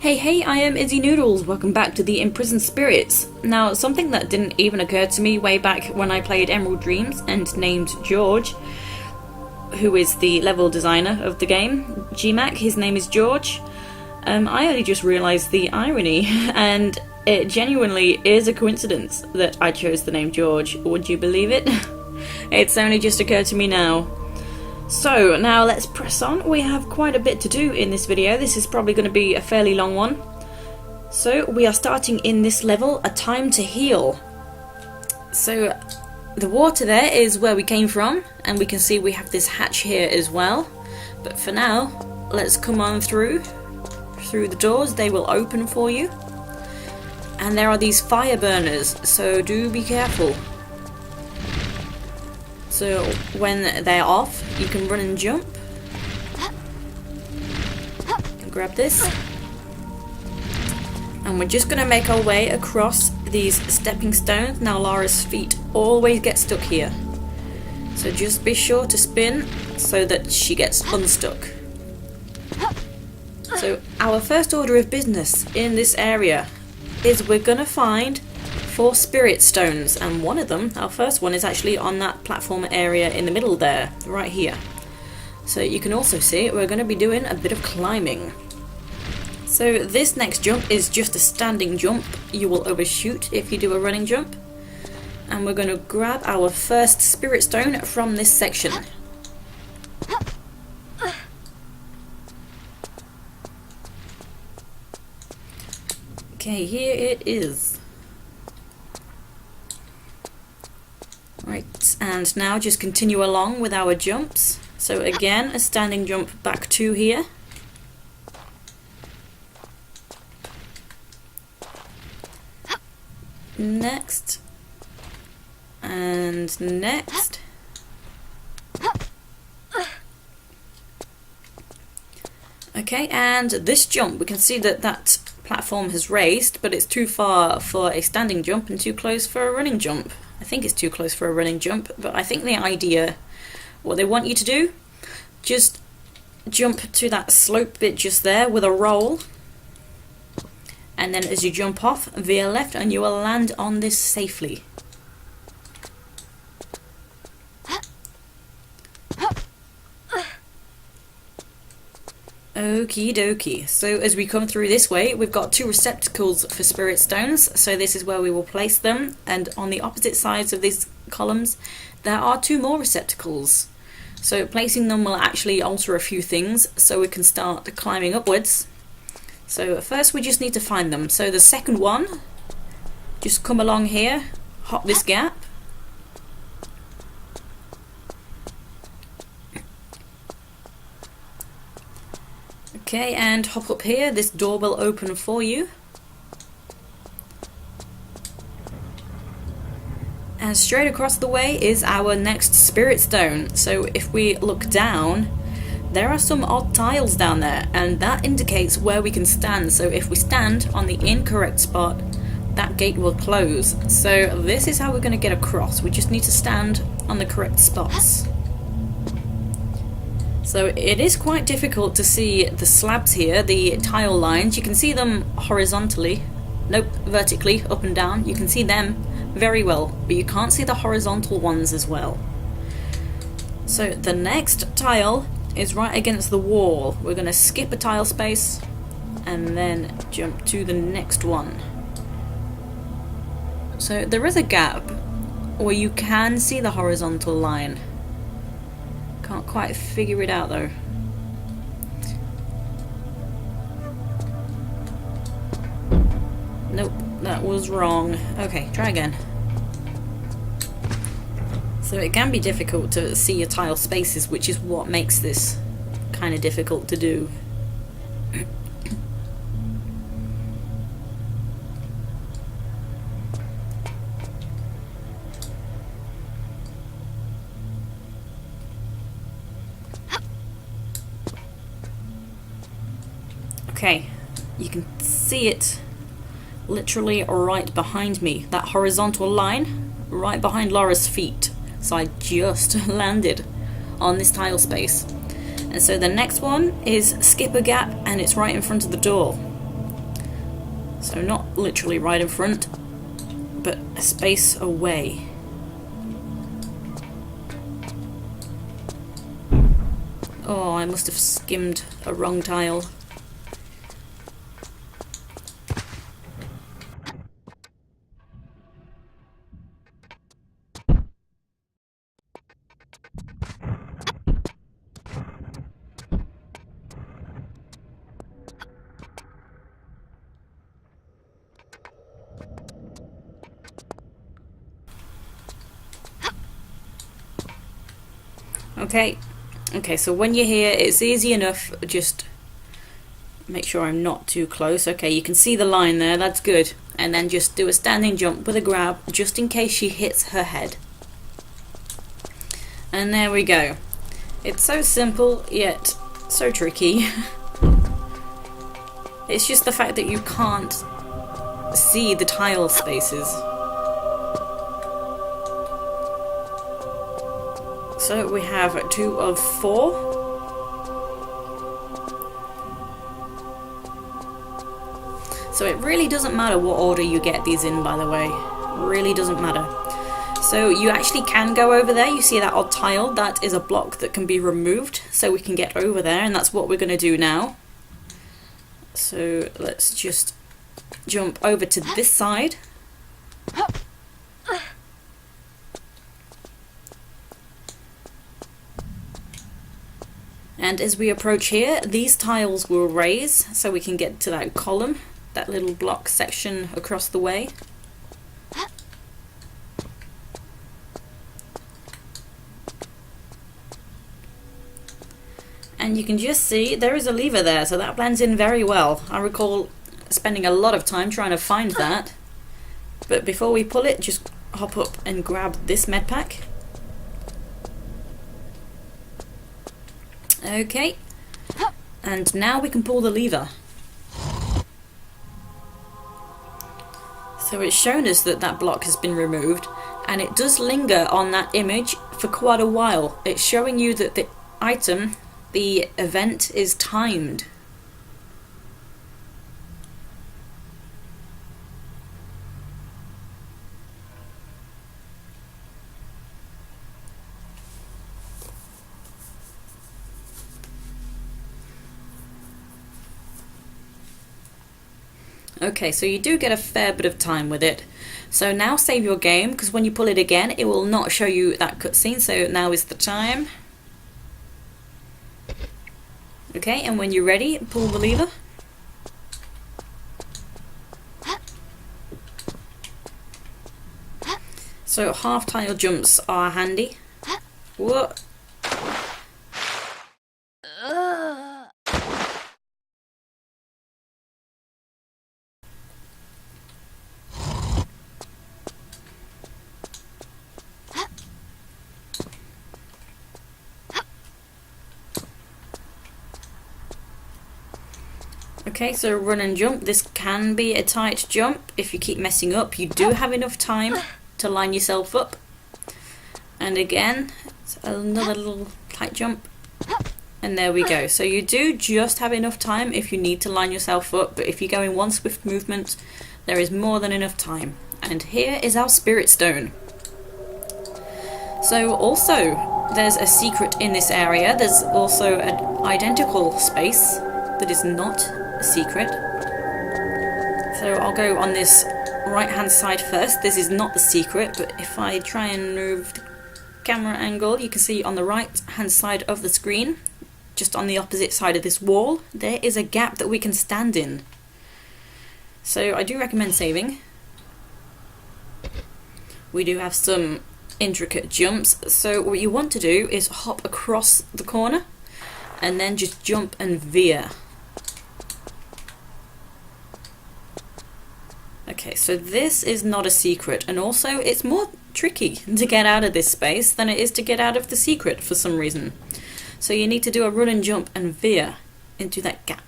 Hey, I am Izzy Noodles, welcome back to the Imprisoned Spirits. Now, something that didn't even occur to me way back when I played Emerald Dreams and named George, who is the level designer of the game, GMac, his name is George. I only just realised the irony, and it genuinely is a coincidence that I chose the name George. Would you believe it? It's only just occurred to me now. So, now let's press on. We have quite a bit to do in this video. This is probably going to be a fairly long one. So, we are starting in this level, A Time to Heal. So, the water there is where we came from, and we can see we have this hatch here as well. But for now, let's come on through the doors. They will open for you. And there are these fire burners, so do be careful. So when they're off, you can run and jump. And grab this. And we're just going to make our way across these stepping stones. Now Lara's feet always get stuck here. So just be sure to spin so that she gets unstuck. So our first order of business in this area is we're going to find 4 spirit stones, and one of them, our first one, is actually on that platform area in the middle there, right here. So you can also see we're going to be doing a bit of climbing. So this next jump is just a standing jump. You will overshoot if you do a running jump. And we're going to grab our first spirit stone from this section. Okay, here it is. Right, and now just continue along with our jumps. So again, a standing jump back to here. Next. And next. Okay, and this jump, we can see that that platform has raised, but it's too far for a standing jump and too close for a running jump. I think it's too close for a running jump, but I think the idea, what they want you to do, just jump to that slope bit just there with a roll, and then as you jump off, veer left and you will land on this safely. Okie dokie. So as we come through this way, we've got 2 receptacles for spirit stones, so this is where we will place them, and on the opposite sides of these columns there are 2 more receptacles. So placing them will actually alter a few things, so we can start climbing upwards. So first we just need to find them. So the second one, just come along here, hop this gap. Okay, and hop up here, this door will open for you. And straight across the way is our next spirit stone. So if we look down, there are some odd tiles down there, and that indicates where we can stand. So if we stand on the incorrect spot, that gate will close. So this is how we're going to get across. We just need to stand on the correct spots. So it is quite difficult to see the slabs here, the tile lines. You can see them horizontally, vertically, up and down. You can see them very well, but you can't see the horizontal ones as well. So the next tile is right against the wall. We're going to skip a tile space and then jump to the next one. So there is a gap where you can see the horizontal line. Can't quite figure it out though. Nope, that was wrong. Okay, try again. So it can be difficult to see your tile spaces, which is what makes this kind of difficult to do. Okay, you can see it literally right behind me. That horizontal line right behind Laura's feet. So I just landed on this tile space. And so the next one is skip a gap, and it's right in front of the door. So not literally right in front, but a space away. Oh, I must have skimmed a wrong tile. Okay, so when you're here, it's easy enough, just make sure I'm not too close. Okay, you can see the line there, that's good. And then just do a standing jump with a grab, just in case she hits her head. And there we go. It's so simple, yet so tricky. It's just the fact that you can't see the tile spaces. So we have 2 of 4. So it really doesn't matter what order you get these in, by the way. Really doesn't matter. So you actually can go over there. You see that odd tile? That is a block that can be removed, so we can get over there, and that's what we're going to do now. So let's just jump over to this side. And as we approach here, these tiles will raise so we can get to that column, that little block section across the way. And you can just see there is a lever there, so that blends in very well. I recall spending a lot of time trying to find that. But before we pull it, just hop up and grab this medpack. Okay, and now we can pull the lever. So it's shown us that that block has been removed, and it does linger on that image for quite a while. It's showing you that the item, the event, is timed. Okay, so you do get a fair bit of time with it. So now save your game, because when you pull it again, it will not show you that cutscene, so now is the time. Okay, and when you're ready, pull the lever. So half tile jumps are handy. Whoa. Okay, so run and jump. This can be a tight jump. If you keep messing up, you do have enough time to line yourself up. And again, it's another little tight jump. And there we go. So you do just have enough time if you need to line yourself up, but if you go in one swift movement, there is more than enough time. And here is our spirit stone. So also, there's a secret in this area. There's also an identical space that is not a secret. So I'll go on this right hand side first. This is not the secret, but if I try and move the camera angle, you can see on the right hand side of the screen, just on the opposite side of this wall, there is a gap that we can stand in. So I do recommend saving. We do have some intricate jumps, so what you want to do is hop across the corner and then just jump and veer. Okay, so this is not a secret, and also it's more tricky to get out of this space than it is to get out of the secret for some reason. So you need to do a run and jump and veer into that gap.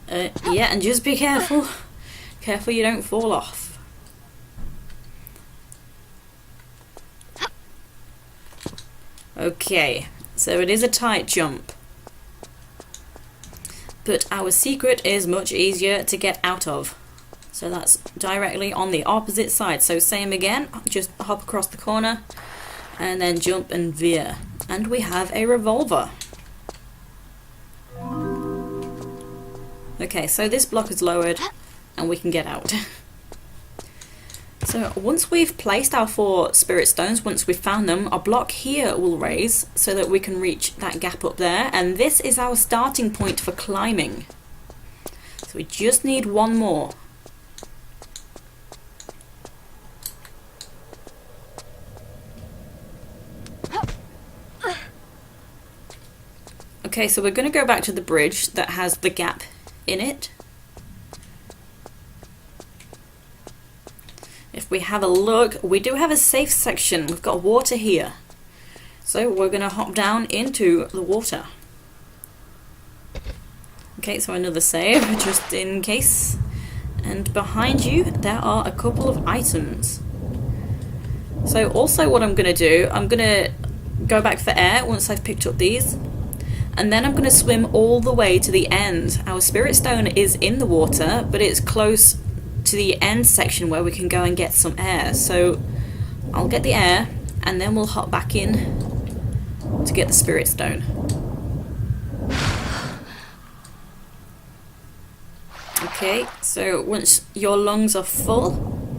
Yeah, and just be careful. Careful you don't fall off. Okay, so it is a tight jump. but our secret is much easier to get out of. So that's directly on the opposite side. So same again, just hop across the corner and then jump and veer. And we have a revolver. Okay, so this block is lowered and we can get out. So once we've placed our 4 spirit stones, once we've found them, our block here will raise so that we can reach that gap up there. And this is our starting point for climbing. So we just need 1 more. Okay, so we're going to go back to the bridge that has the gap in it. If we have a look, we do have a safe section. We've got water here. So we're going to hop down into the water. Okay, so another save, just in case. And behind you, there are a couple of items. So also what I'm going to do, I'm going to go back for air once I've picked up these. And then I'm going to swim all the way to the end. Our spirit stone is in the water, but it's close to the end section where we can go and get some air. So I'll get the air and then we'll hop back in to get the spirit stone. Okay, so once your lungs are full,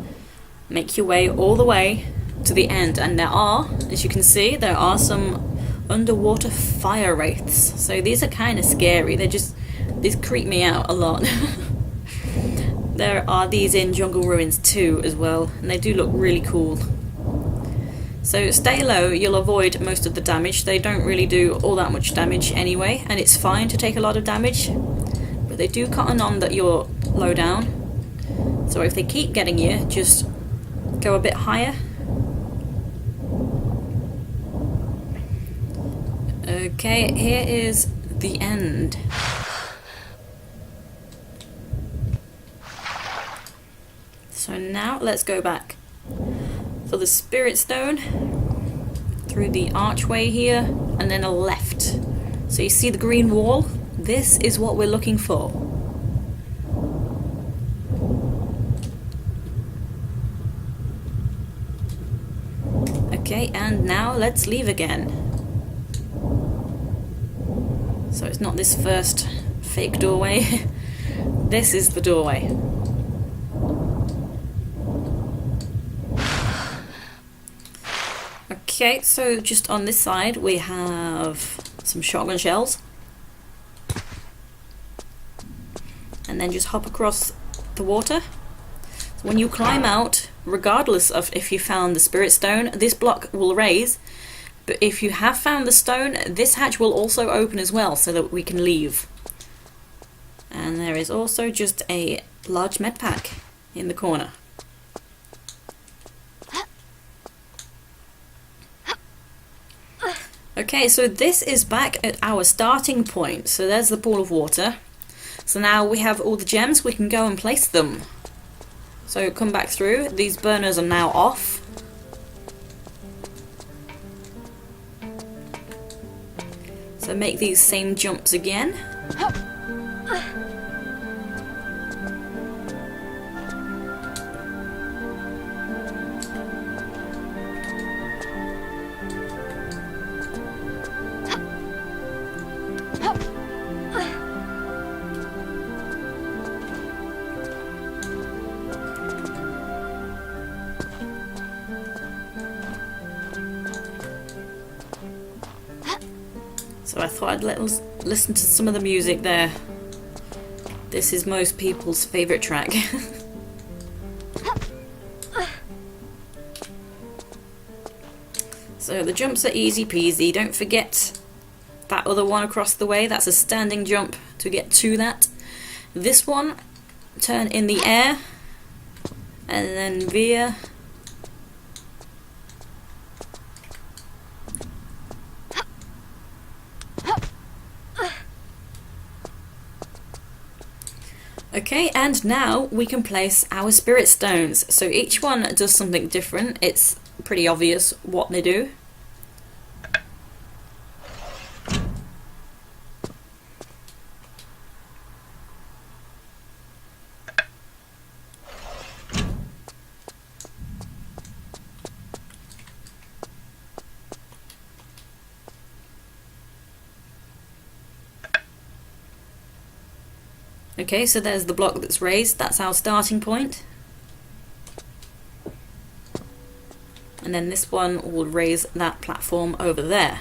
make your way all the way to the end. And there are, as you can see, there are some underwater fire wraiths. So these are kind of scary. These creep me out a lot. There are these in Jungle Ruins too as well, and they do look really cool. So stay low, you'll avoid most of the damage. They don't really do all that much damage anyway, and it's fine to take a lot of damage, but they do cotton on that you're low down. So if they keep getting you, just go a bit higher. Okay, here is the end. So now let's go back for the spirit stone through the archway here and then a left. So you see the green wall? This is what we're looking for. Okay, and now let's leave again. So it's not this first fake doorway. This is the doorway. Okay, so just on this side we have some shotgun shells. And then just hop across the water. So when you climb out, regardless of if you found the spirit stone, this block will raise. But if you have found the stone, this hatch will also open as well so that we can leave. And there is also just a large medpack in the corner. Okay, so this is back at our starting point. So there's the pool of water. So now we have all the gems, we can go and place them. So come back through, these burners are now off. So make these same jumps again. So I thought I'd let us listen to some of the music there. This is most people's favourite track. So the jumps are easy peasy. Don't forget that other one across the way. That's a standing jump to get to that. This one, turn in the air and then veer. Okay, and now we can place our spirit stones. So each one does something different. It's pretty obvious what they do. Okay, so there's the block that's raised, that's our starting point. And then this one will raise that platform over there.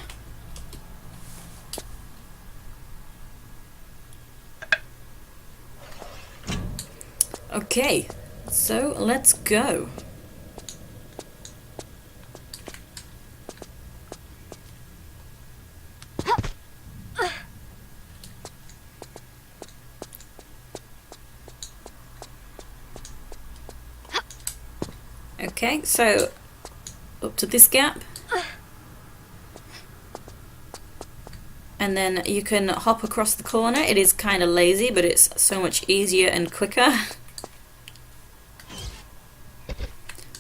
Okay, so let's go. Okay, so up to this gap, and then you can hop across the corner. It is kind of lazy, but it's so much easier and quicker.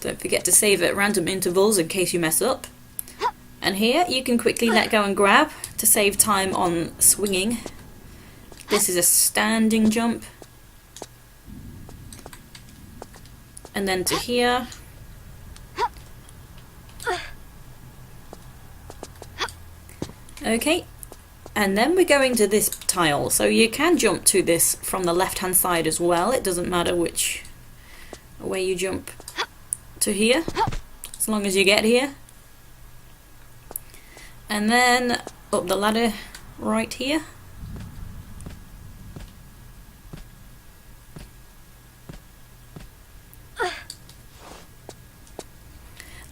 Don't forget to save at random intervals in case you mess up. And here you can quickly let go and grab to save time on swinging. This is a standing jump. And then to here. Okay, and then we're going to this tile. So you can jump to this from the left hand side as well. It doesn't matter which way you jump to here, as long as you get here. And then up the ladder right here.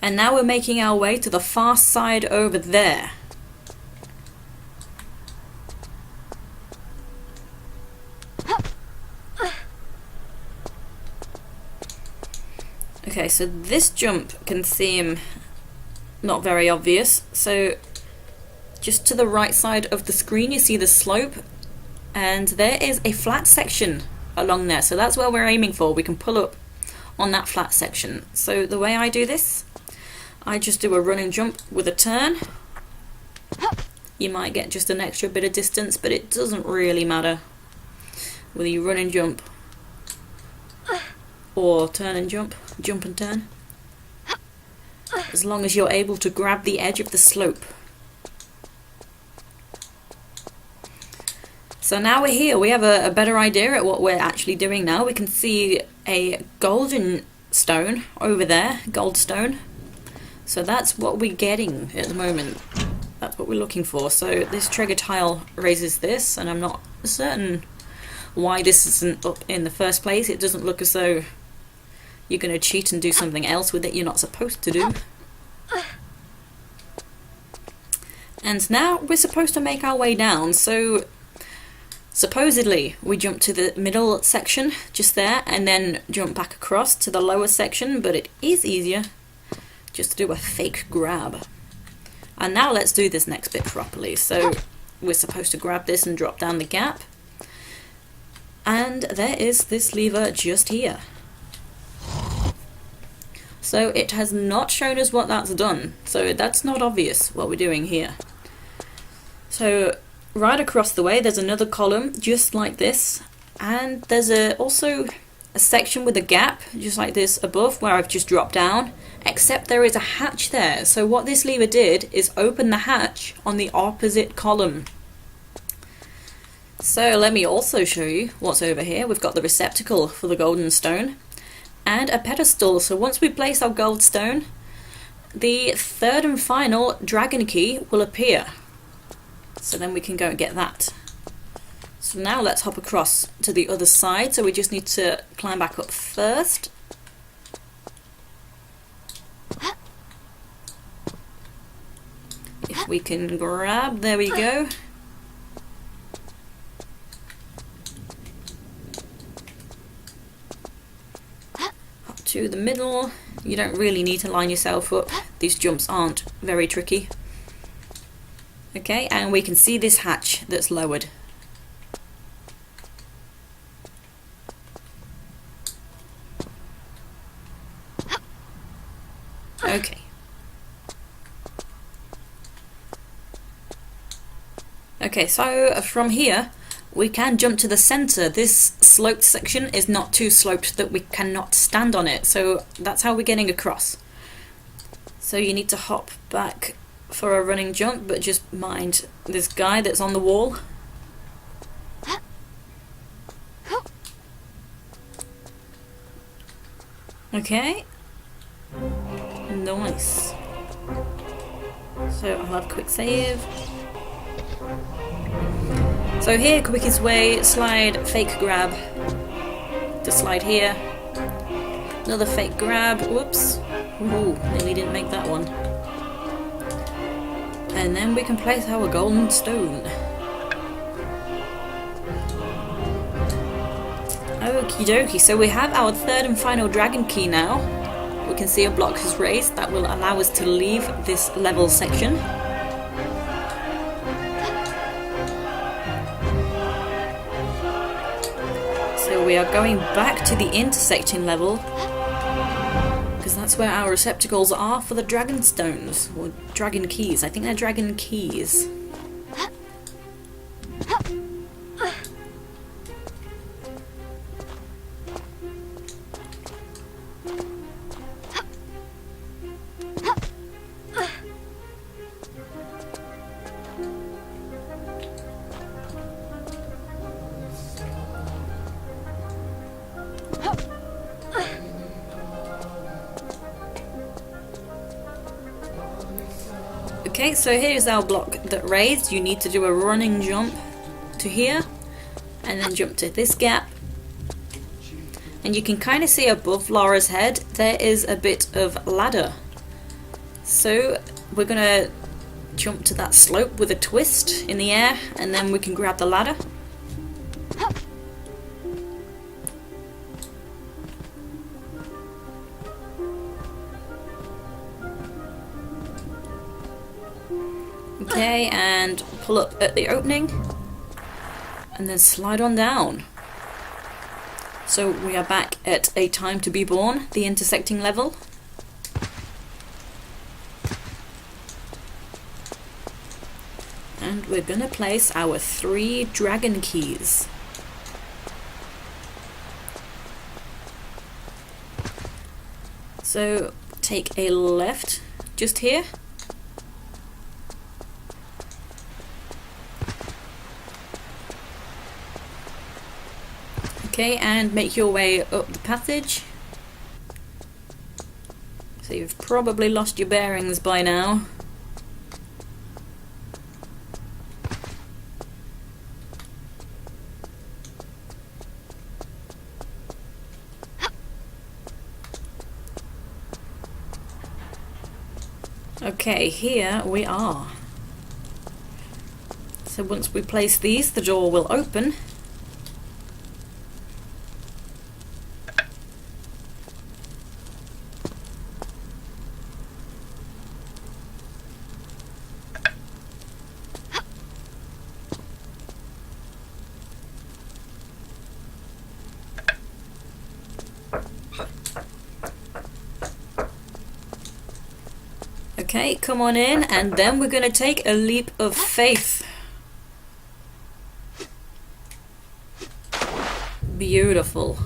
And now we're making our way to the far side over there. Okay, so this jump can seem not very obvious. So just to the right side of the screen you see the slope, and there is a flat section along there. So that's where we're aiming for. We can pull up on that flat section. So the way I do this, I just do a running jump with a turn. You might get just an extra bit of distance, but it doesn't really matter whether you run and jump or turn and jump, jump and turn, as long as you're able to grab the edge of the slope. So now we're here, we have a better idea at what we're actually doing now. We can see a golden stone over there, gold stone. So that's what we're getting at the moment. That's what we're looking for. So this trigger tile raises this, and I'm not certain why this isn't up in the first place. It doesn't look as though you're going to cheat and do something else with it you're not supposed to do. And now we're supposed to make our way down. So supposedly we jump to the middle section just there and then jump back across to the lower section, but it is easier just to do a fake grab. And now let's do this next bit properly. So we're supposed to grab this and drop down the gap, and there is this lever just here. So it has not shown us what that's done, so that's not obvious what we're doing here. So right across the way there's another column just like this, and there's also a section with a gap just like this above where I've just dropped down, except there is a hatch there. So what this lever did is open the hatch on the opposite column. So let me also show you what's over here. We've got the receptacle for the golden stone and a pedestal. So once we place our gold stone, the third and final dragon key will appear. So then we can go and get that. So now let's hop across to the other side. So we just need to climb back up first. If we can grab, there we go. Up to the middle. You don't really need to line yourself up. These jumps aren't very tricky. Okay, and we can see this hatch that's lowered. Okay. Okay, so from here we can jump to the center. This sloped section is not too sloped that we cannot stand on it, so that's how we're getting across. So you need to hop back for a running jump, but just mind this guy that's on the wall. Okay. Nice. So I'll have a quick save. So here, quickest way, slide, fake grab. To slide here. Another fake grab. Whoops. Ooh, nearly didn't make that one. And then we can place our golden stone. Okie dokie, so we have our third and final dragon key now. We can see a block has raised that will allow us to leave this level section. So we are going back to the intersecting level, because that's where our receptacles are for the dragon stones, or dragon keys. I think they're dragon keys. Okay, so here's our block that raised. You need to do a running jump to here, and then jump to this gap. And you can kind of see above Laura's head, there is a bit of ladder. So we're gonna jump to that slope with a twist in the air, and then we can grab the ladder. Okay, and pull up at the opening, and then slide on down. So we are back at a time to be born, the intersecting level. And we're gonna place our 3 dragon keys. So take a left just here. Okay, and make your way up the passage. So you've probably lost your bearings by now. Okay, here we are. So once we place these, the door will open. Okay, come on in, and then we're going to take a leap of faith. Beautiful.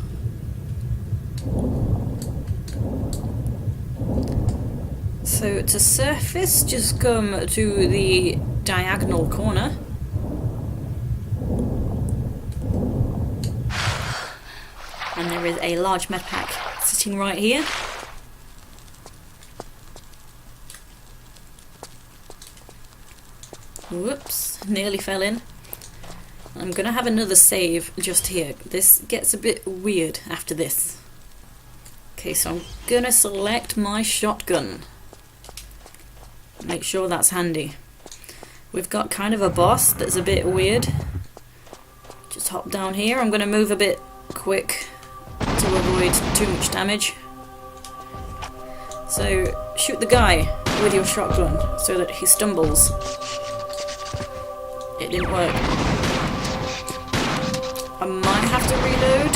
So to surface, just come to the diagonal corner. And there is a large medpack sitting right here. Whoops, nearly fell in. I'm gonna have another save just here. This gets a bit weird after this. Okay, so I'm gonna select my shotgun. Make sure that's handy. We've got kind of a boss that's a bit weird. Just hop down here. I'm gonna move a bit quick to avoid too much damage. So shoot the guy with your shotgun so that he stumbles. It didn't work. I might have to reload.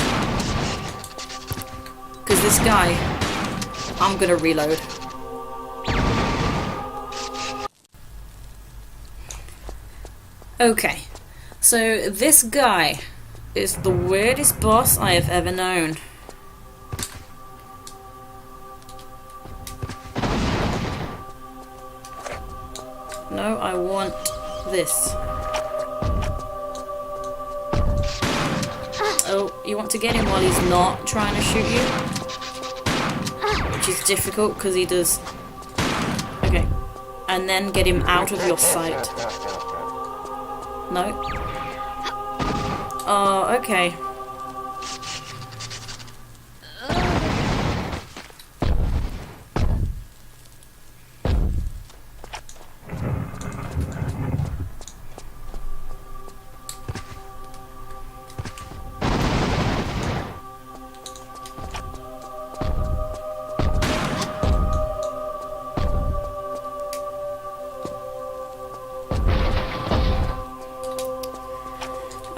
Because this guy, I'm gonna reload. Okay, so this guy is the weirdest boss I have ever known. No, I want this. Oh, you want to get him while he's not trying to shoot you? is difficult because he does... Okay. And then get him out of your sight. No? Oh, okay.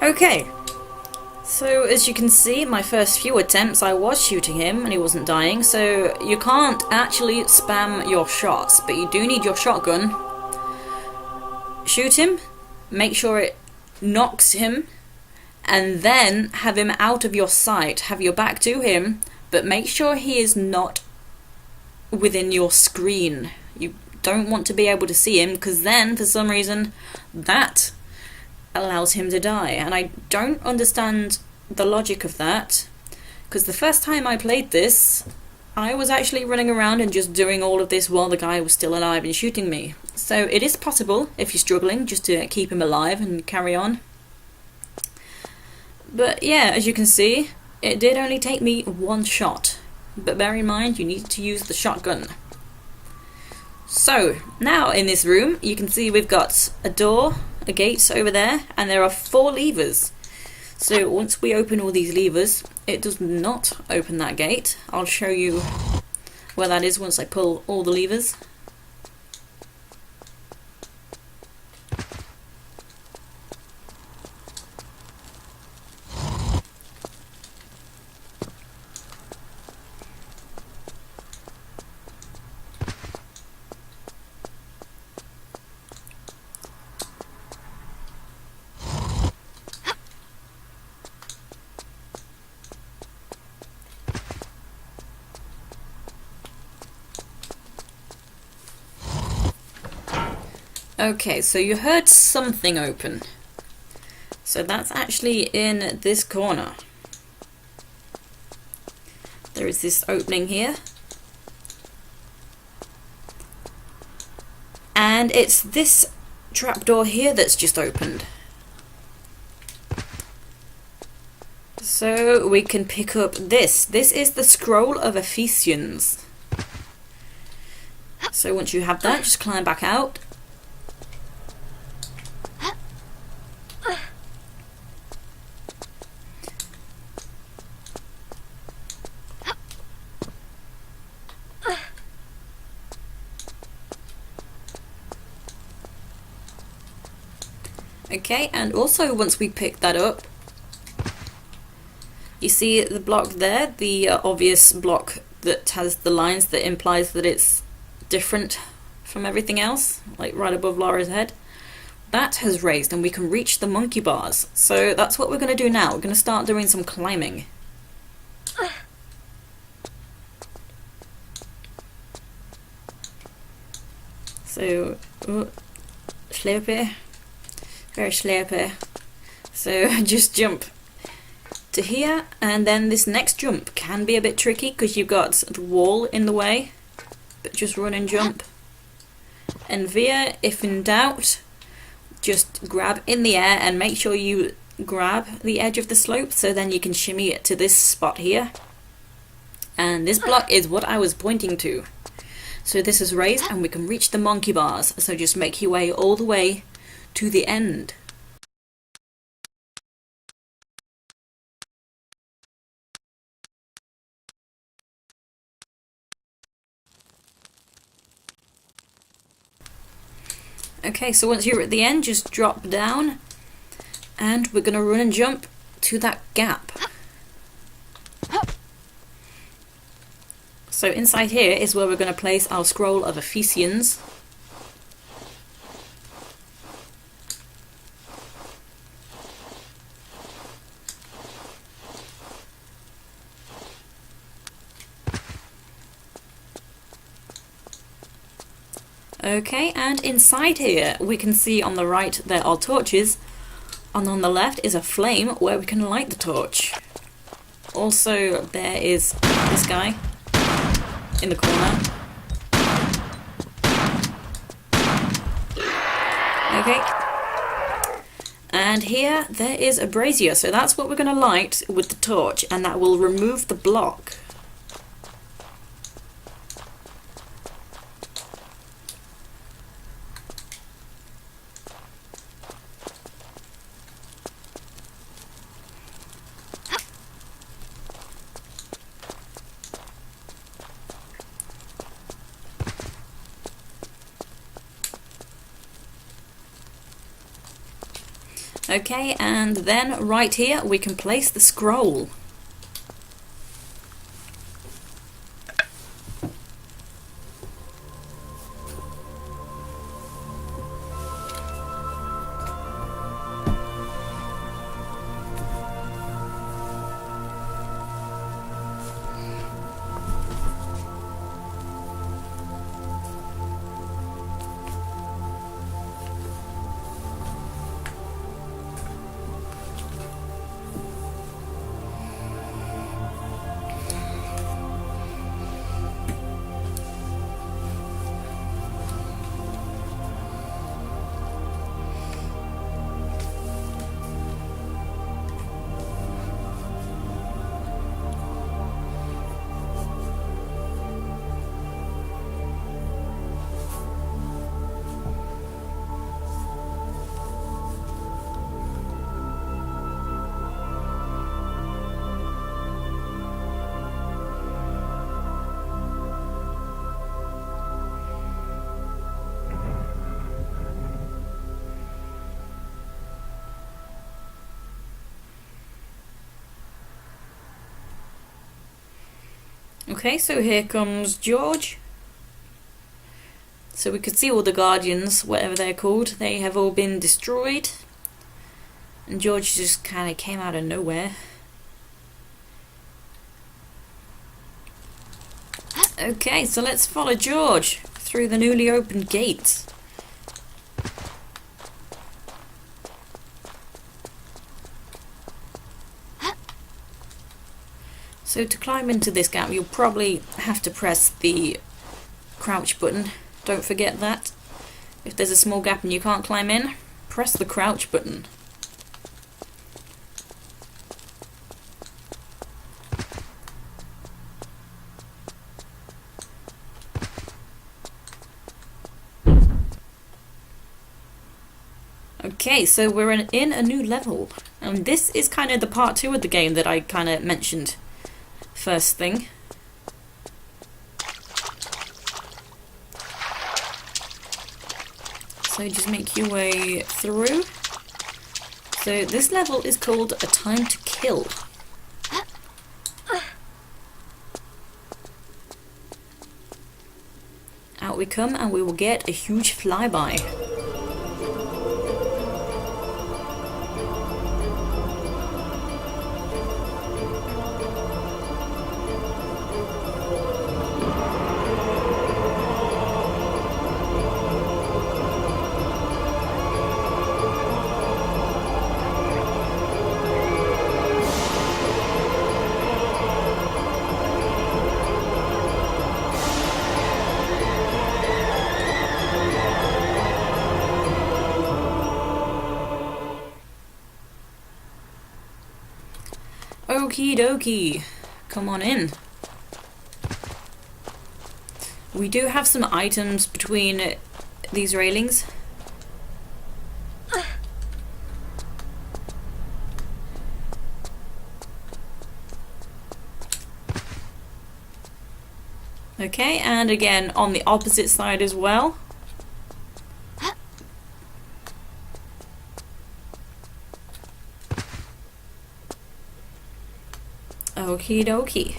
Okay, so as you can see, my first few attempts I was shooting him and he wasn't dying, so you can't actually spam your shots, but you do need your shotgun. Shoot him, make sure it knocks him, and then have him out of your sight, have your back to him, but make sure he is not within your screen. You don't want to be able to see him, because then, for some reason, that allows him to die, and I don't understand the logic of that, because the first time I played this I was actually running around and just doing all of this while the guy was still alive and shooting me. So it is possible, if you're struggling, just to keep him alive and carry on. But yeah, as you can see, it did only take me one shot, but bear in mind you need to use the shotgun. So now in this room you can see we've got a door, a gate over there, and there are 4 levers. So once we open all these levers, it does not open that gate. I'll show you where that is once I pull all the levers. Okay, so you heard something open. So that's actually in this corner. There is this opening here. And it's this trapdoor here that's just opened. So we can pick up this. This is the scroll of Ephesians. So once you have that, just climb back out. Okay, and also once we pick that up, you see the block there, the obvious block that has the lines that implies that it's different from everything else, like right above Laura's head. That has raised and we can reach the monkey bars. So that's what we're going to do now. We're going to start doing some climbing. So, slippery. Very slippery. So just jump to here, and then this next jump can be a bit tricky because you've got the wall in the way, but just run and jump. And veer, if in doubt, just grab in the air and make sure you grab the edge of the slope so then you can shimmy it to this spot here. And this block is what I was pointing to. So this is raised and we can reach the monkey bars, so just make your way all the way to the end. Okay, so once you're at the end, just drop down and we're going to run and jump to that gap. So inside here is where we're going to place our scroll of Ephesians. Okay, and inside here we can see on the right there are torches, and on the left is a flame where we can light the torch. Also there is this guy. in the corner. Okay. And here, there is a brazier. So that's what we're going to light with the torch, and that will remove the block. Okay, and then right here we can place the scroll. Okay, so here comes George. So we could see all the guardians, whatever they're called, they have all been destroyed. And George just kind of came out of nowhere. Okay, so let's follow George through the newly opened gates. So to climb into this gap, you'll probably have to press the crouch button. Don't forget that. If there's a small gap and you can't climb in, press the crouch button. Okay, so we're in a new level. And this is kind of the part 2 of the game that I kind of mentioned first thing. So just make your way through. So this level is called A Time to Kill. Out we come and we will get a huge flyby. Okie dokie, come on in. We do have some items between these railings. Okay, and again on the opposite side as well. Okie dokie.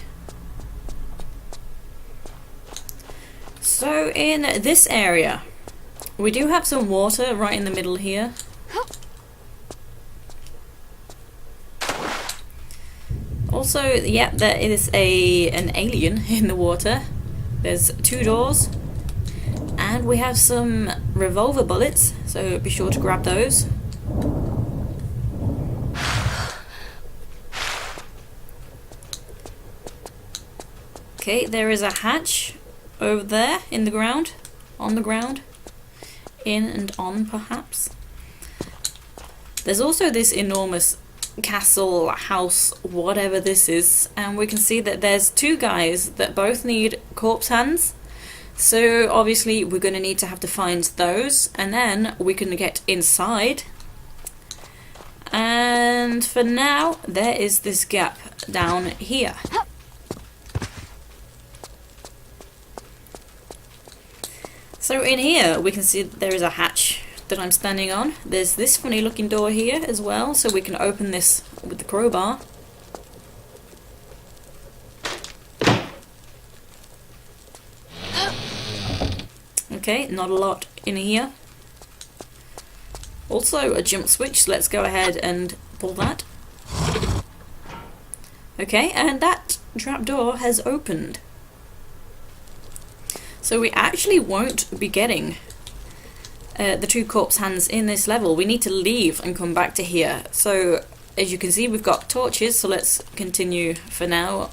So in this area, we do have some water right in the middle here. Also, yeah, there is an alien in the water. There's 2 doors. And we have some revolver bullets, so be sure to grab those. Okay, there is a hatch over there in the ground, on the ground, in and on perhaps. There's also this enormous castle, house, whatever this is, and we can see that there's two guys that both need corpse hands. So obviously we're going to need to have to find those, and then we can get inside. And for now, there is this gap down here. So in here we can see there is a hatch that I'm standing on. There's this funny looking door here as well, so we can open this with the crowbar. Okay, not a lot in here. Also a jump switch, let's go ahead and pull that. Okay, and that trapdoor has opened. So we actually won't be getting the two corpse hands in this level. We need to leave and come back to here. So as you can see, we've got torches, so let's continue for now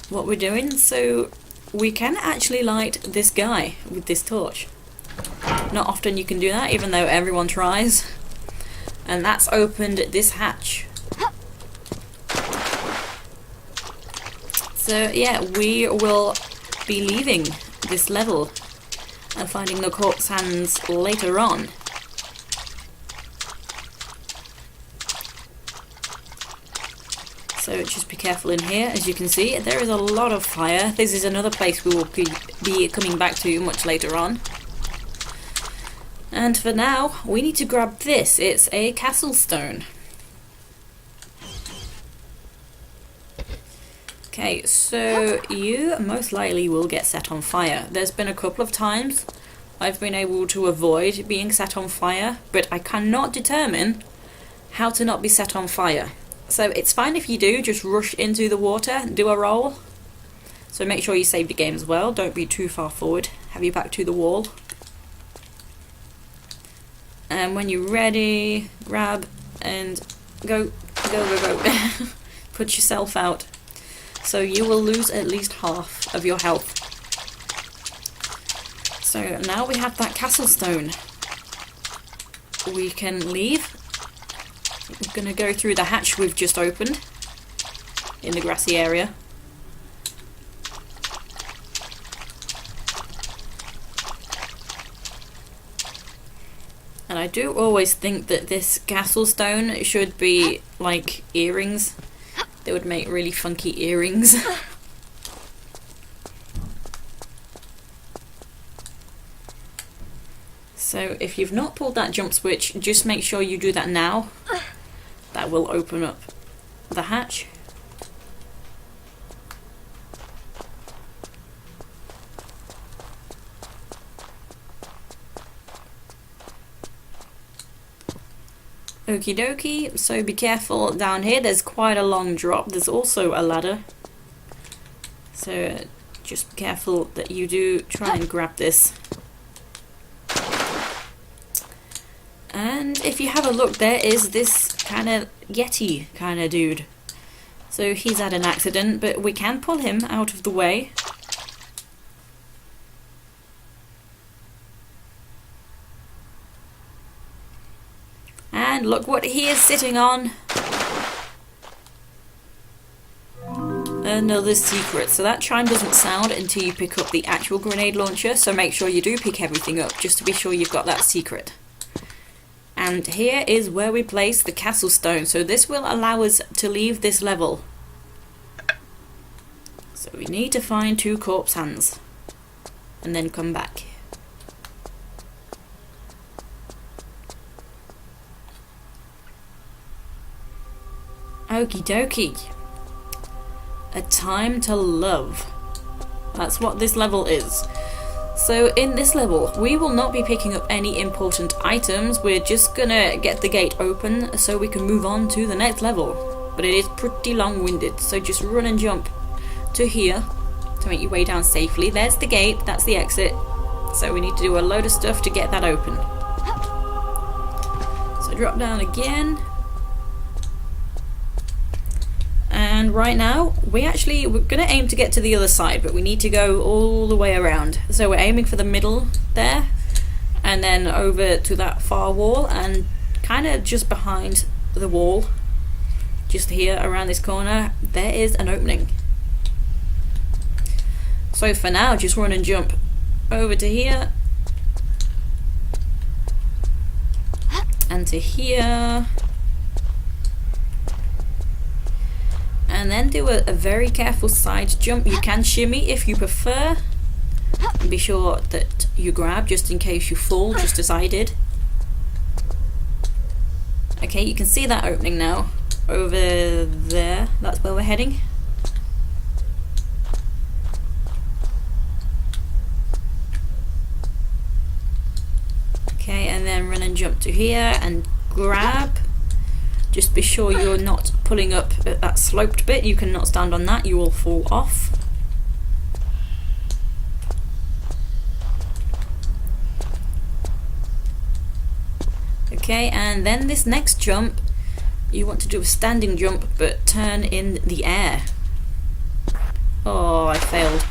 what we're doing. So we can actually light this guy with this torch. Not often you can do that, even though everyone tries. And that's opened this hatch. So yeah, we will be leaving this level and finding the corpse hands later on. So just be careful in here. As you can see, there is a lot of fire. This is another place we will be coming back to much later on. And for now, we need to grab this. It's a castle stone. Okay, so you most likely will get set on fire. There's been a couple of times I've been able to avoid being set on fire, but I cannot determine how to not be set on fire. So it's fine if you do, just rush into the water, do a roll. So make sure you save the game as well, don't be too far forward, have your back to the wall. And when you're ready, grab and go. Put yourself out. So you will lose at least half of your health. So now we have that castle stone. We can leave. We're going to go through the hatch we've just opened in the grassy area. And I do always think that this castle stone should be like earrings. They would make really funky earrings. So if you've not pulled that jump switch, just make sure you do that now. That will open up the hatch. Okie dokie, so be careful down here. There's quite a long drop. There's also a ladder. So just be careful that you do try and grab this. And if you have a look, there is this kind of Yeti kind of dude. So he's had an accident, but we can pull him out of the way. And look what he is sitting on. Another secret. So that chime doesn't sound until you pick up the actual grenade launcher, so make sure you do pick everything up just to be sure you've got that secret. And here is where we place the castle stone. So this will allow us to leave this level. So we need to find two corpse hands and then come back. Okie dokie. A time to love. That's what this level is. So in this level, we will not be picking up any important items. We're just gonna get the gate open so we can move on to the next level. But it is pretty long-winded, so just run and jump to here to make your way down safely. There's the gate, that's the exit. So we need to do a load of stuff to get that open. So drop down again. And right now, we're going to aim to get to the other side, but we need to go all the way around. So we're aiming for the middle there, and then over to that far wall, and kind of just behind the wall, just here around this corner, there is an opening. So for now, just run and jump over to here, and to here, and then do a very careful side jump. You can shimmy if you prefer. Be sure that you grab just in case you fall, just as I did. Okay, you can see that opening now over there. That's where we're heading. Okay, and then run and jump to here and grab. Just be sure you're not pulling up at that sloped bit. You cannot stand on that, you will fall off. Okay, and then this next jump, you want to do a standing jump, but turn in the air. Oh, I failed.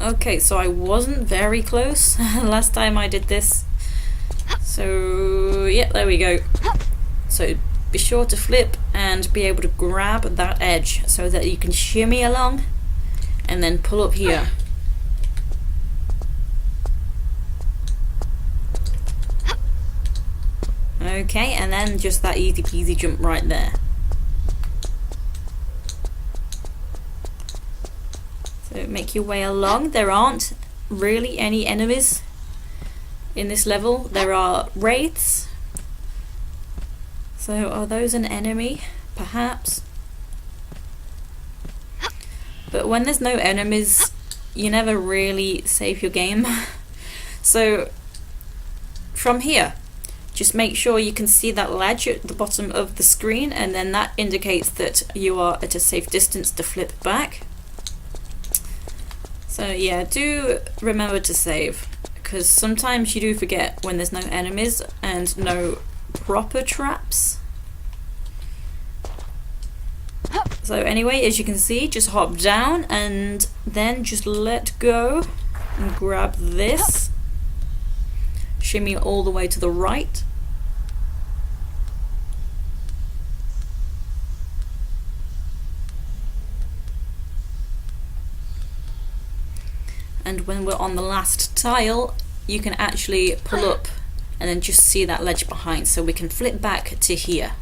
Okay, so I wasn't very close last time I did this. So, yeah, there we go. So, be sure to flip and be able to grab that edge so that you can shimmy along and then pull up here. Okay, and then just that easy peasy jump right there. So make your way along. There aren't really any enemies in this level. There are wraiths. So are those an enemy? Perhaps. But when there's no enemies, you never really save your game. So from here, just make sure you can see that ledge at the bottom of the screen, and then that indicates that you are at a safe distance to flip back. So yeah, do remember to save, because sometimes you do forget when there's no enemies and no proper traps. So anyway, as you can see, just hop down and then just let go and grab this. Shimmy all the way to the right. And when we're on the last tile, you can actually pull up and then just see that ledge behind, so we can flip back to here.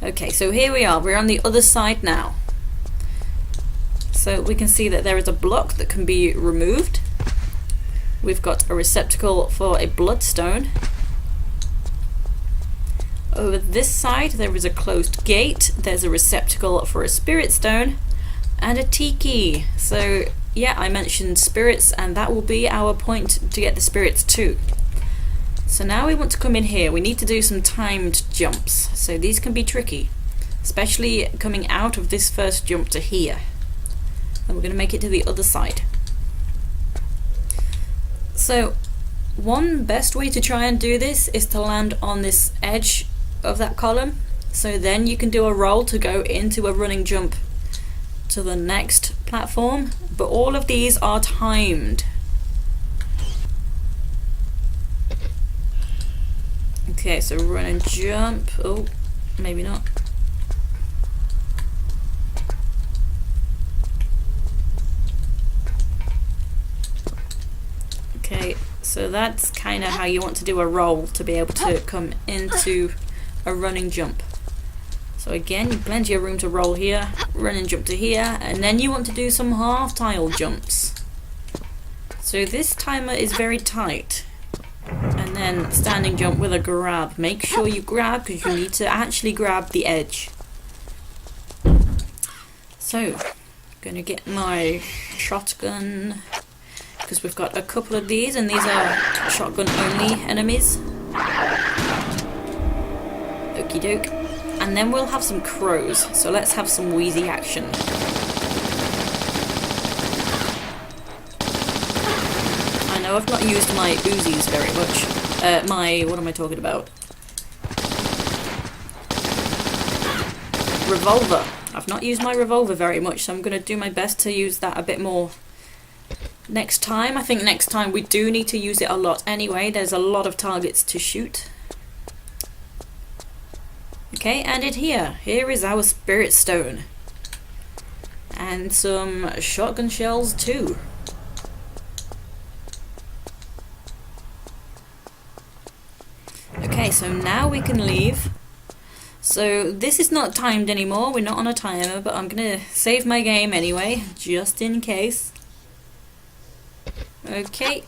Okay, so here we are, we're on the other side now. So we can see that there is a block that can be removed. We've got a receptacle for a bloodstone. Over this side there is a closed gate, there's a receptacle for a spirit stone and a T key. So yeah, I mentioned spirits, and that will be our point to get the spirits too. So now we want to come in here. We need to do some timed jumps. So these can be tricky, especially coming out of this first jump to here. And we're going to make it to the other side. So one best way to try and do this is to land on this edge of that column. So then you can do a roll to go into a running jump to the next platform, but all of these are timed. Okay, so run and jump. Oh, maybe not. Okay, so that's kind of how you want to do a roll to be able to come into a running jump. So again, you've plenty of room to roll here, run and jump to here, and then you want to do some half tile jumps. So this timer is very tight. And then standing jump with a grab. Make sure you grab, because you need to actually grab the edge. So, gonna get my shotgun, because we've got a couple of these, and these are shotgun only enemies. Okie doke. And then we'll have some crows, so let's have some wheezy action. I know I've not used my Uzis very much. What am I talking about? Revolver. I've not used my revolver very much, so I'm going to do my best to use that a bit more next time. I think next time we do need to use it a lot anyway. There's a lot of targets to shoot. Okay, and here is our spirit stone. And some shotgun shells too. Okay, so now we can leave. So this is not timed anymore, we're not on a timer, but I'm gonna save my game anyway, just in case. Okay.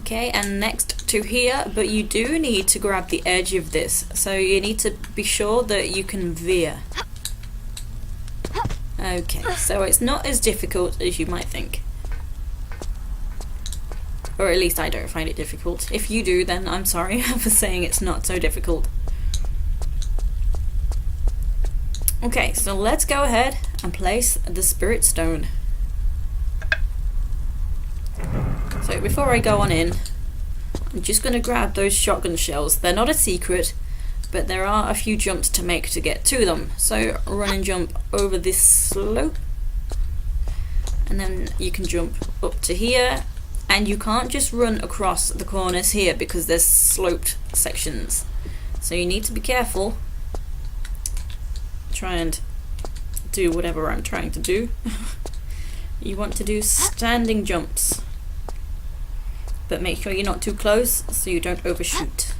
Okay, and next to here, but you do need to grab the edge of this, so you need to be sure that you can veer. Okay, so it's not as difficult as you might think. Or at least I don't find it difficult. If you do, then I'm sorry for saying it's not so difficult. Okay, so let's go ahead and place the spirit stone. So before I go on in, I'm just going to grab those shotgun shells. They're not a secret, but there are a few jumps to make to get to them. So run and jump over this slope, and then you can jump up to here, and you can't just run across the corners here because there's sloped sections. So you need to be careful. Try and do whatever I'm trying to do. You want to do standing jumps, but make sure you're not too close so you don't overshoot.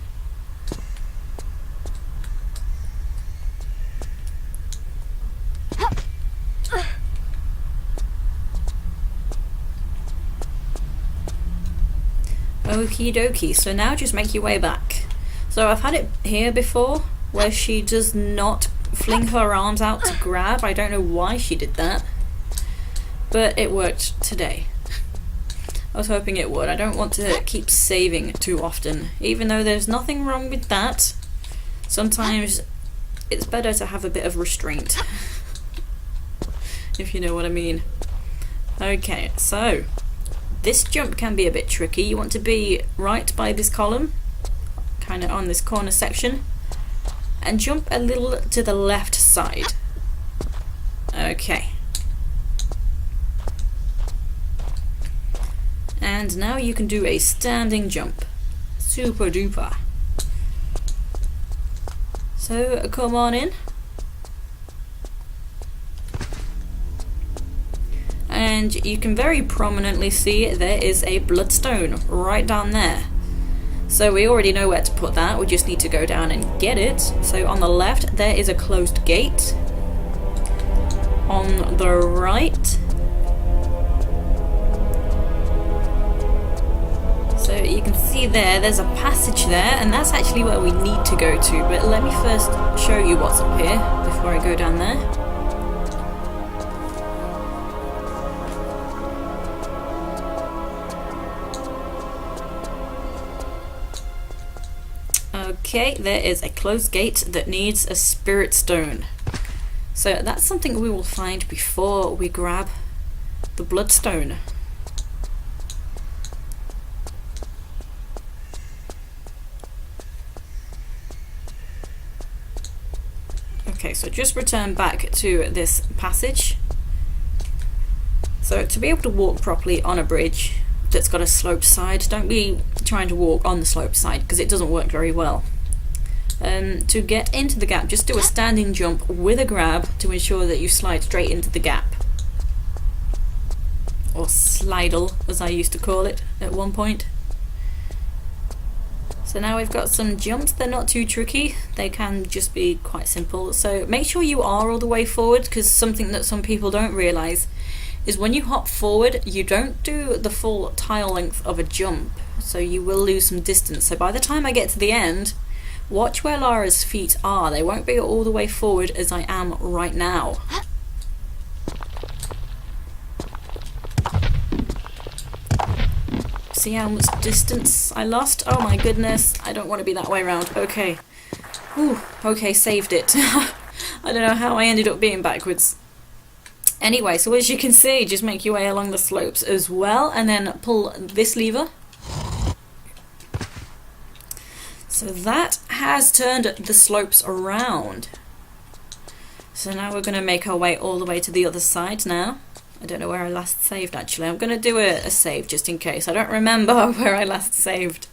Okie dokie, so now just make your way back. So I've had it here before where she does not fling her arms out to grab. I don't know why she did that, but it worked today. I was hoping it would. I don't want to keep saving too often, even though there's nothing wrong with that. Sometimes it's better to have a bit of restraint, if you know what I mean. Okay, so this jump can be a bit tricky. You want to be right by this column, kind of on this corner section, and jump a little to the left side. Okay. And now you can do a standing jump. Super duper. So come on in. And you can very prominently see there is a bloodstone right down there. So we already know where to put that, we just need to go down and get it. So on the left there is a closed gate. On the right, so you can see there's a passage there, and that's actually where we need to go to. But let me first show you what's up here before I go down there. Okay, there is a closed gate that needs a spirit stone. So that's something we will find before we grab the bloodstone. Okay, so just return back to this passage. So to be able to walk properly on a bridge that's got a sloped side, don't be trying to walk on the sloped side because it doesn't work very well. To get into the gap, just do a standing jump with a grab to ensure that you slide straight into the gap. Or slidle, as I used to call it at one point. So now we've got some jumps. They're not too tricky, they can just be quite simple. So make sure you are all the way forward, because something that some people don't realise is when you hop forward, you don't do the full tile length of a jump. so you will lose some distance. So by the time I get to the end, watch where Lara's feet are. They won't be all the way forward as I am right now. See how much distance I lost? Oh my goodness, I don't want to be that way around. Okay. Whew. Okay, saved it. I don't know how I ended up being backwards. Anyway, so as you can see, just make your way along the slopes as well, and then pull this lever. So that has turned the slopes around. So now we're going to make our way all the way to the other side now. I don't know where I last saved actually. I'm going to do a save just in case. I don't remember where I last saved.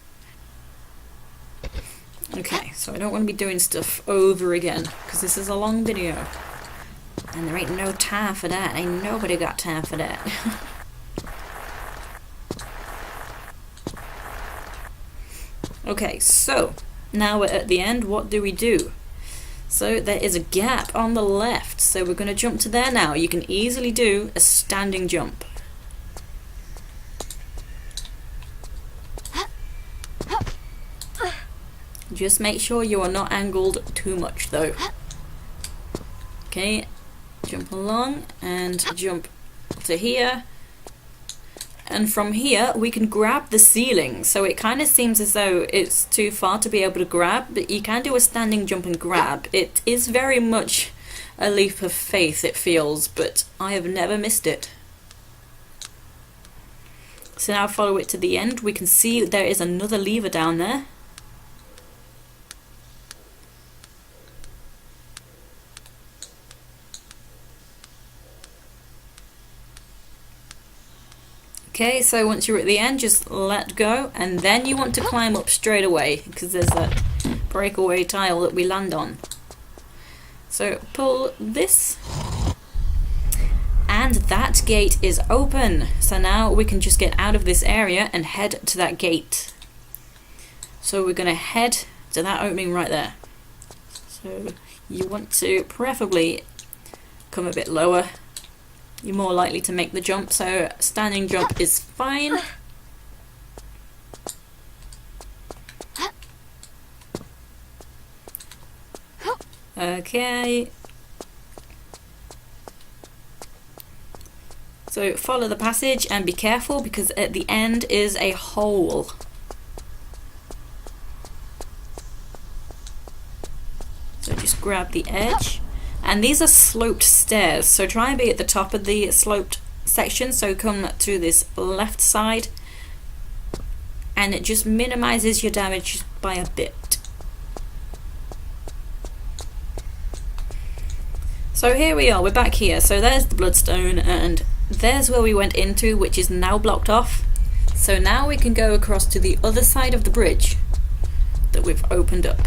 Okay, so I don't want to be doing stuff over again because this is a long video. And there ain't no time for that. Ain't nobody got time for that. Okay, so now we're at the end. What do we do? So there is a gap on the left, so we're going to jump to there now. You can easily do a standing jump. Just make sure you are not angled too much though. Okay, jump along and jump to here. And from here we can grab the ceiling, so it kind of seems as though it's too far to be able to grab, but you can do a standing jump and grab. It is very much a leap of faith, it feels, but I have never missed it. So now follow it to the end. We can see there is another lever down there. Okay, so once you're at the end, just let go, and then you want to climb up straight away, because there's that breakaway tile that we land on. So pull this, and that gate is open. So now we can just get out of this area and head to that gate. So we're going to head to that opening right there. So you want to preferably come a bit lower. You're more likely to make the jump, so standing jump is fine. Okay. So follow the passage and be careful because at the end is a hole. So just grab the edge. And these are sloped stairs, so try and be at the top of the sloped section, so come to this left side, and it just minimizes your damage by a bit. So here we are, we're back here, so there's the bloodstone, and there's where we went into, which is now blocked off. So now we can go across to the other side of the bridge that we've opened up.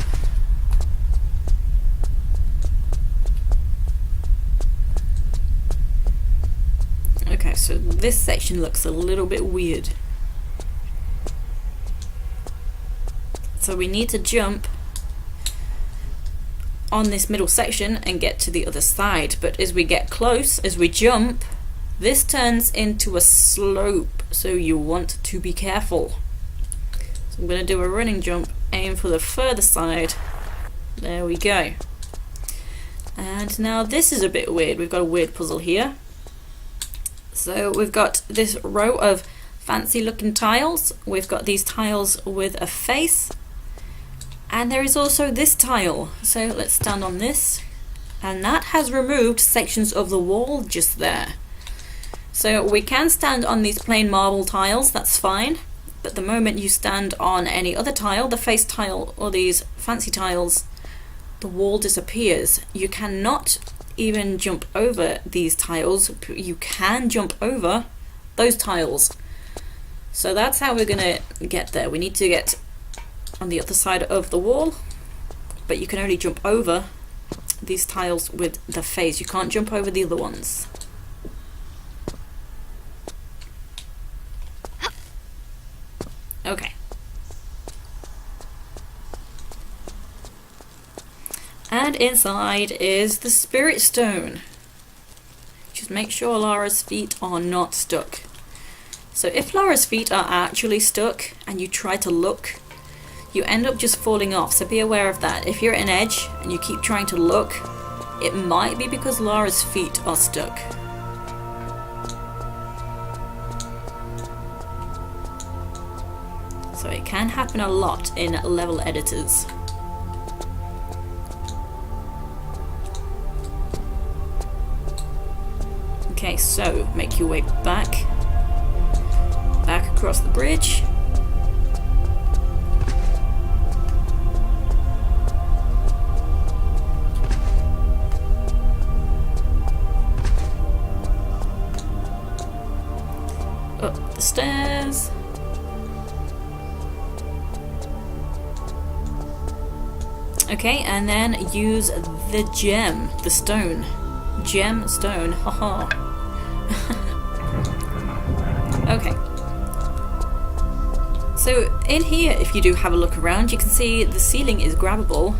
Okay, so this section looks a little bit weird. So we need to jump on this middle section and get to the other side. But as we get close, as we jump, this turns into a slope. So you want to be careful. So I'm going to do a running jump, aim for the further side. There we go. And now this is a bit weird. We've got a weird puzzle here. So we've got this row of fancy looking tiles. We've got these tiles with a face. And there is also this tile. So let's stand on this. And that has removed sections of the wall just there. So we can stand on these plain marble tiles, that's fine. But the moment you stand on any other tile, the face tile or these fancy tiles, the wall disappears. You cannot even jump over these tiles. You can jump over those tiles. So that's how we're gonna get there. We need to get on the other side of the wall, but you can only jump over these tiles with the face. You can't jump over the other ones. Okay. And inside is the Spirit Stone. Just make sure Lara's feet are not stuck. So if Laura's feet are actually stuck and you try to look, you end up just falling off, so be aware of that. If you're at an edge and you keep trying to look, it might be because Laura's feet are stuck. So it can happen a lot in level editors. Okay, so make your way back across the bridge. Up the stairs. Okay, and then use the gem, the stone. Gem, stone, haha. Okay. So in here, if you do have a look around, you can see the ceiling is grabbable,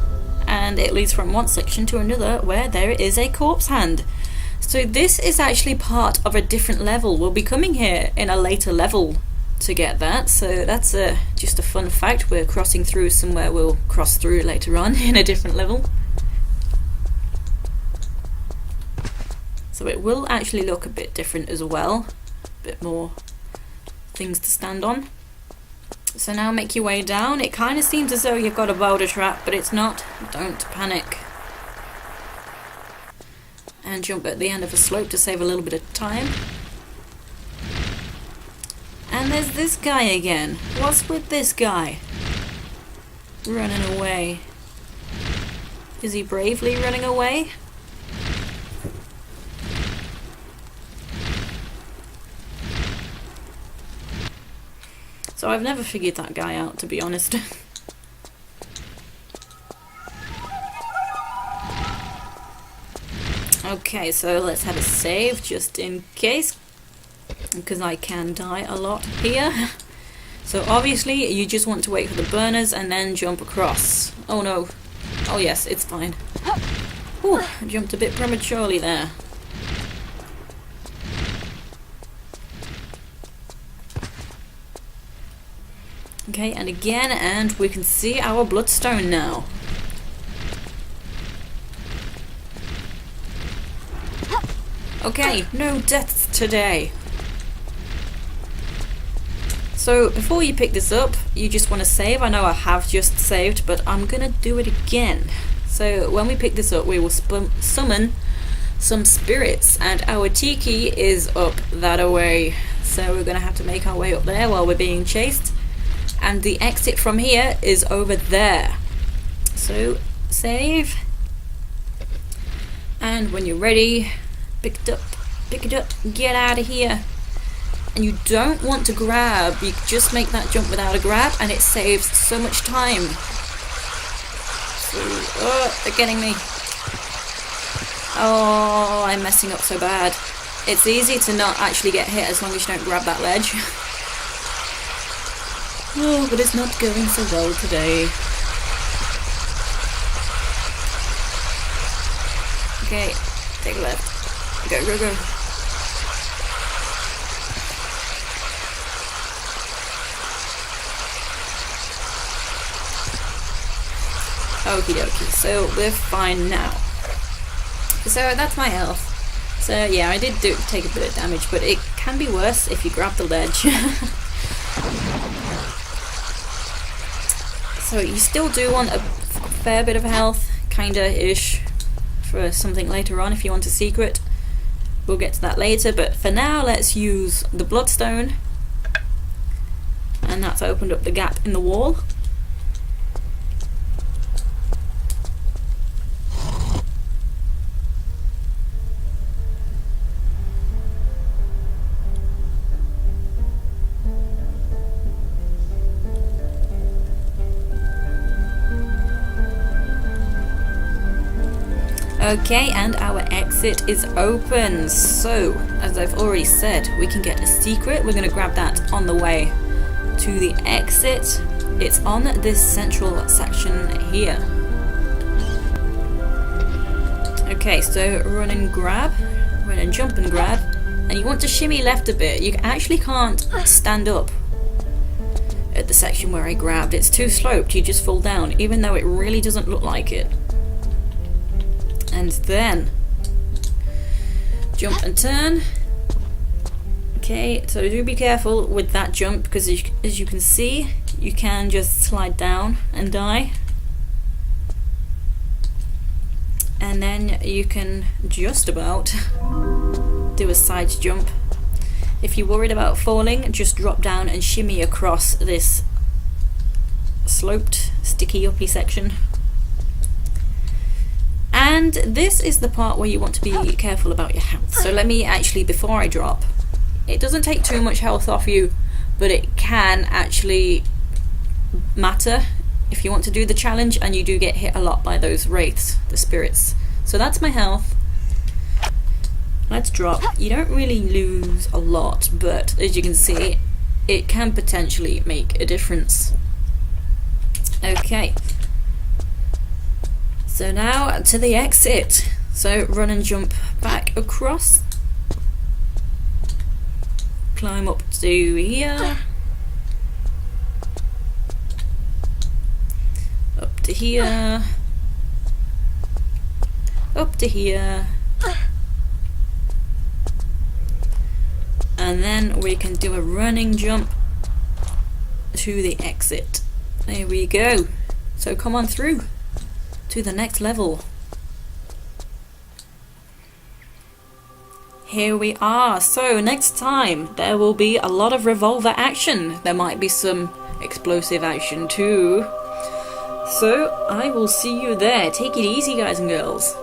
and it leads from one section to another where there is a corpse hand. So this is actually part of a different level. We'll be coming here in a later level to get that, so that's just a fun fact. We're crossing through somewhere we'll cross through later on in a different level. So it will actually look a bit different as well, a bit more things to stand on. So now make your way down. It kind of seems as though you've got a boulder trap, but it's not. Don't panic. And jump at the end of a slope to save a little bit of time. And there's this guy again. What's with this guy? Running away. Is he bravely running away? So I've never figured that guy out, to be honest. Okay, so let's have a save just in case, because I can die a lot here. So obviously you just want to wait for the burners and then jump across. Oh no. Oh yes, it's fine. Whew, I jumped a bit prematurely there. Okay, and again, and we can see our bloodstone now. Okay, no deaths today. So before you pick this up, you just want to save. I know I have just saved, but I'm gonna do it again. So when we pick this up, we will summon some spirits, and our tiki is up that way. So we're gonna have to make our way up there while we're being chased. And the exit from here is over there. So save. And when you're ready, pick it up, get out of here. And you don't want to grab, you just make that jump without a grab and it saves so much time. So, oh, they're getting me. Oh, I'm messing up so bad. It's easy to not actually get hit as long as you don't grab that ledge. Oh, but it's not going so well today. Okay, take a left. Go, go, go. Okie dokie, so we're fine now. So that's my health. So yeah, I did take a bit of damage, but it can be worse if you grab the ledge. So you still do want a fair bit of health, kinda-ish, for something later on if you want a secret. We'll get to that later, but for now let's use the bloodstone. And that's opened up the gap in the wall. Okay, and our exit is open. So, as I've already said, we can get a secret. We're going to grab that on the way to the exit. It's on this central section here. Okay, so run and grab. Run and jump and grab. and you want to shimmy left a bit. You actually can't stand up at the section where I grabbed. It's too sloped, you just fall down, even though it really doesn't look like it. And then jump and turn. Okay, so do be careful with that jump, because as you can see, you can just slide down and die. And then you can just about do a side jump. If you're worried about falling, just drop down and shimmy across this sloped, sticky uppy section. And this is the part where you want to be careful about your health. So let me actually, before I drop, it doesn't take too much health off you, but it can actually matter if you want to do the challenge, and you do get hit a lot by those wraiths, the spirits. So that's my health. Let's drop. You don't really lose a lot, but as you can see, it can potentially make a difference. Okay. So now to the exit. So run and jump back across. Climb up to here. Up to here. Up to here. And then we can do a running jump to the exit. There we go. So come on through to the next level. Here we are. So next time there will be a lot of revolver action. There might be some explosive action too. So I will see you there. Take it easy, guys and girls.